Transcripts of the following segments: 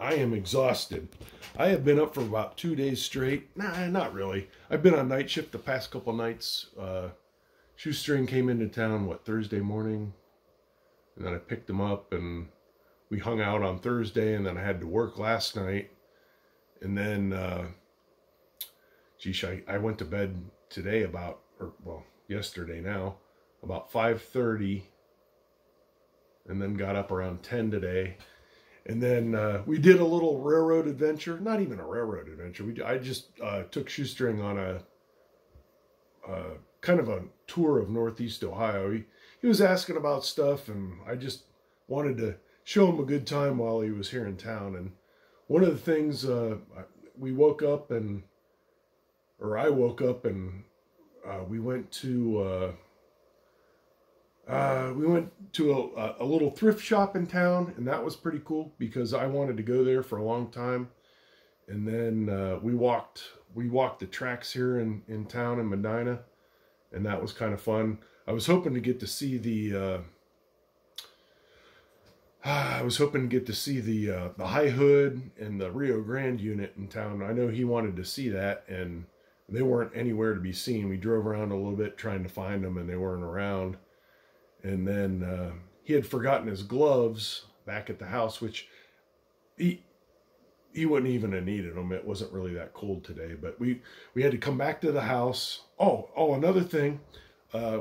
I am exhausted. I have been up for about 2 days straight. Nah, not really. I've been on night shift the past couple nights. Shoestring came into town, what, Thursday morning? And then I picked him up and we hung out on Thursday, and then I had to work last night. And then, geez, I went to bed today about, or well, yesterday now, about 5:30, and then got up around 10 today. And then we did a little railroad adventure. Not even a railroad adventure. I just took Shoestring on a kind of a tour of Northeast Ohio. He was asking about stuff, and I just wanted to show him a good time while he was here in town. And one of the things, we woke up and, or I woke up and we went to a little thrift shop in town, and that was pretty cool because I wanted to go there for a long time. And then we walked the tracks here in town in Medina, and that was kind of fun. I was hoping to get to see the the High Hood and the Rio Grande unit in town. I know he wanted to see that, and they weren't anywhere to be seen. We drove around a little bit trying to find them, and they weren't around. And then he had forgotten his gloves back at the house, which he wouldn't even have needed them. It wasn't really that cold today, but we had to come back to the house. Oh, another thing.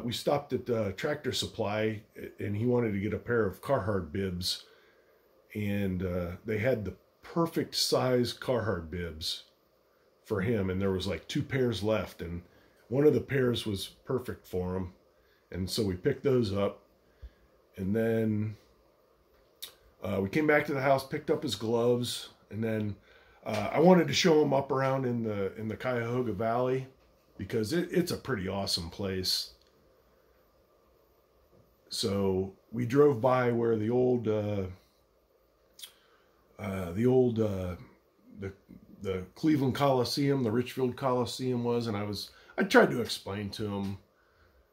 We stopped at Tractor Supply, and he wanted to get a pair of Carhartt bibs, and they had the perfect size Carhartt bibs for him, and there was like 2 pairs left, and one of the pairs was perfect for him, and so we picked those up. And then we came back to the house, picked up his gloves, and then I wanted to show him up around in the Cuyahoga Valley because it's a pretty awesome place. So we drove by where the Cleveland Coliseum, the Richfield Coliseum was, and I tried to explain to him,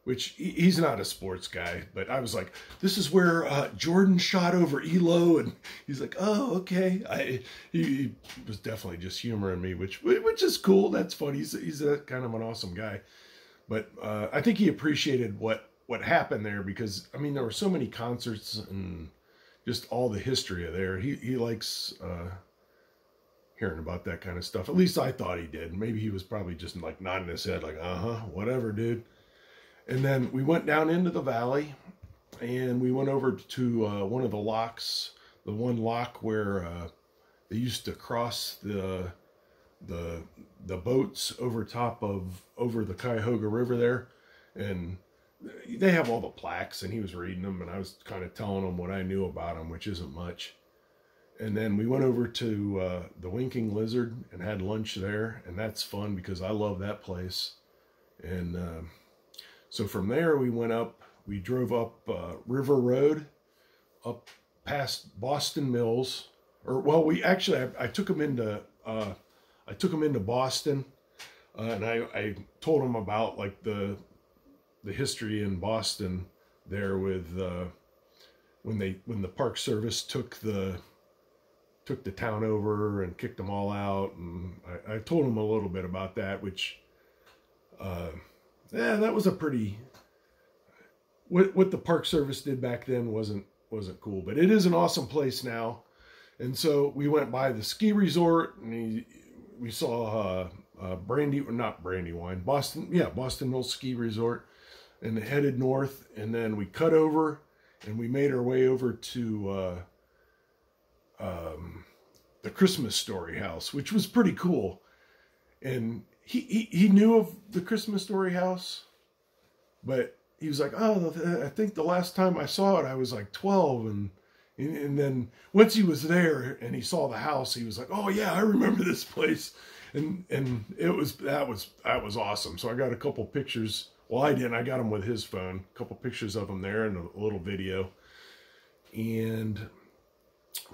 which he's not a sports guy, but I was like, this is where Jordan shot over Elo, and he's like, oh, okay. He was definitely just humoring me, which is cool. That's funny. He's a kind of an awesome guy, but I think he appreciated what happened there because, I mean, there were so many concerts and just all the history of there. He likes hearing about that kind of stuff. At least I thought he did. Maybe he was probably just like nodding his head like, whatever, dude. And then we went down into the valley, and we went over to one of the locks, the one lock where they used to cross the boats over the Cuyahoga River there. And they have all the plaques, and he was reading them, and I was kind of telling him what I knew about them, which isn't much. And then we went over to the Winking Lizard and had lunch there, and that's fun because I love that place. And so from there we drove up River Road, up past Boston Mills, or well, I took him into Boston, and I told him about like the history in Boston there with when the Park Service took the town over and kicked them all out, and I told him a little bit about that, which that was a pretty, what the Park Service did back then wasn't cool, but it is an awesome place now. And so we went by the ski resort, and we saw Boston Mills Ski Resort, and headed north, and then we cut over, and we made our way over to the Christmas Story house, which was pretty cool. And he knew of the Christmas Story house, but he was like, oh, I think the last time I saw it, I was like 12, and then once he was there and he saw the house, he was like, oh yeah, I remember this place, and that was awesome. So I got a couple pictures. Well, I didn't. I got him with his phone. A couple pictures of him there and a little video. And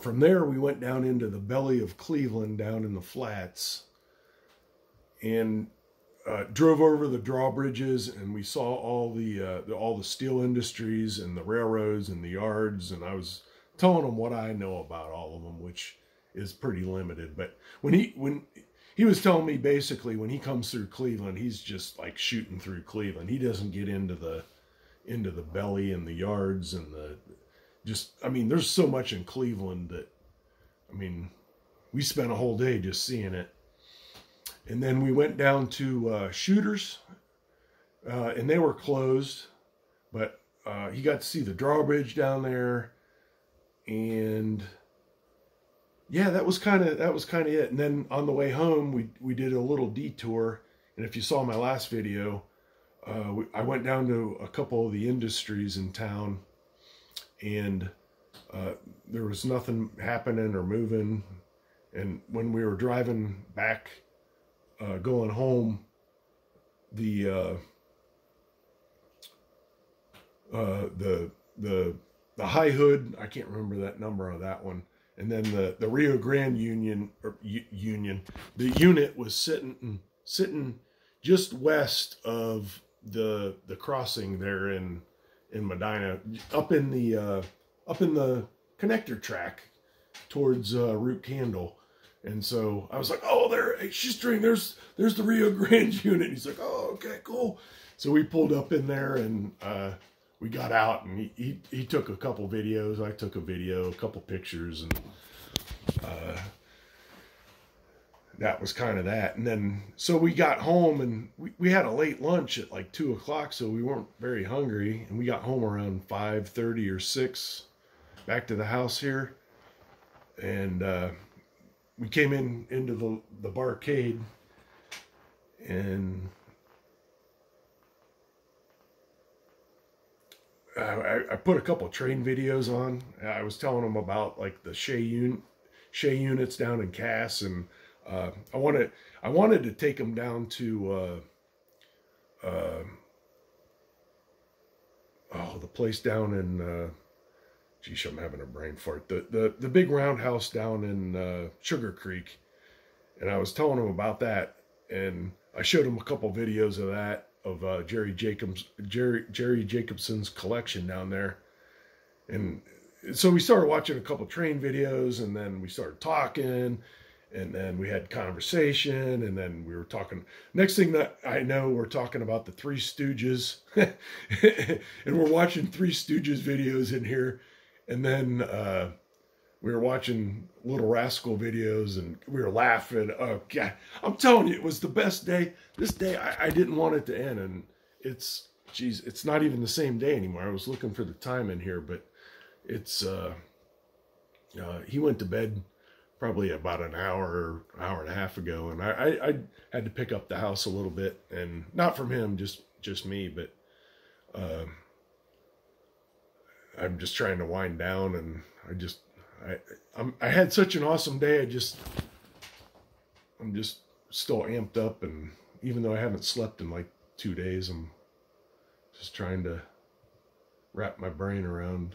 from there, we went down into the belly of Cleveland, down in the flats, and drove over the drawbridges, and we saw all the steel industries and the railroads and the yards. And I was telling them what I know about all of them, which is pretty limited. But when he was telling me, basically when he comes through Cleveland, he's just like shooting through Cleveland. He doesn't get into the belly and the yards and I mean, there's so much in Cleveland that, I mean, we spent a whole day just seeing it. And then we went down to Shooters, and they were closed, but he got to see the drawbridge down there, and yeah, that was kind of it. And then on the way home, we did a little detour, and if you saw my last video, I went down to a couple of the industries in town, and there was nothing happening or moving. And when we were driving back, going home, the high hood, I can't remember that number on that one, and then the Rio Grande the unit was sitting just west of the crossing there in Medina, up in the connector track towards Root Candle. And so I was like, oh, there, hey, Shoestring, there's the Rio Grande unit. And he's like, oh, okay, cool. So we pulled up in there, and we got out, and he took a couple videos. I took a video, a couple pictures, and that was kind of that. And then, so we got home, and we had a late lunch at like 2 o'clock, so we weren't very hungry. And we got home around 5:30 or 6, back to the house here. And we came into the barcade, and I put a couple train videos on. I was telling them about like the Shea units down in Cass, and I wanted to take them down to the place down in geez, I'm having a brain fart. The big roundhouse down in Sugar Creek, and I was telling him about that, and I showed him a couple videos of that, of Jerry Jacobson's collection down there. And so we started watching a couple train videos, and then we started talking, and then we had conversation, and then we were talking. Next thing that I know, we're talking about the Three Stooges, and we're watching Three Stooges videos in here. And then we were watching Little Rascal videos, and we were laughing. Oh, God. I'm telling you, it was the best day. This day, I didn't want it to end. And it's not even the same day anymore. I was looking for the time in here, but it's, he went to bed probably about an hour and a half ago. And I had to pick up the house a little bit, and not from him, just me, but I'm just trying to wind down, and I had such an awesome day. I'm just still amped up, and even though I haven't slept in like 2 days, I'm just trying to wrap my brain around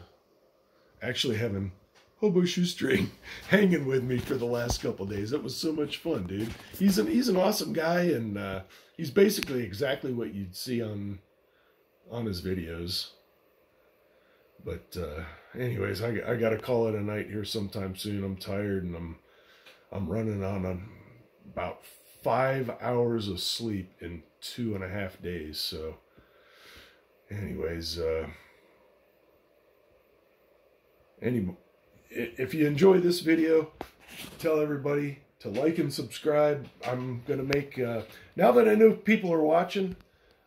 actually having Hobo Shoestring hanging with me for the last couple of days. It was so much fun, dude. He's an awesome guy, and he's basically exactly what you'd see on his videos. But anyways, I gotta call it a night here sometime soon. I'm tired, and I'm running on about 5 hours of sleep in 2.5 days. So anyways, if you enjoy this video, tell everybody to like and subscribe. I'm gonna make now that I know people are watching,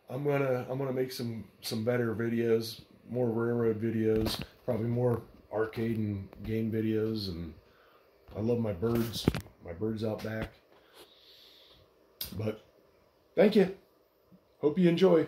I'm gonna make some better videos. More railroad videos, probably more arcade and game videos, and I love my birds out back. But thank you. Hope you enjoy.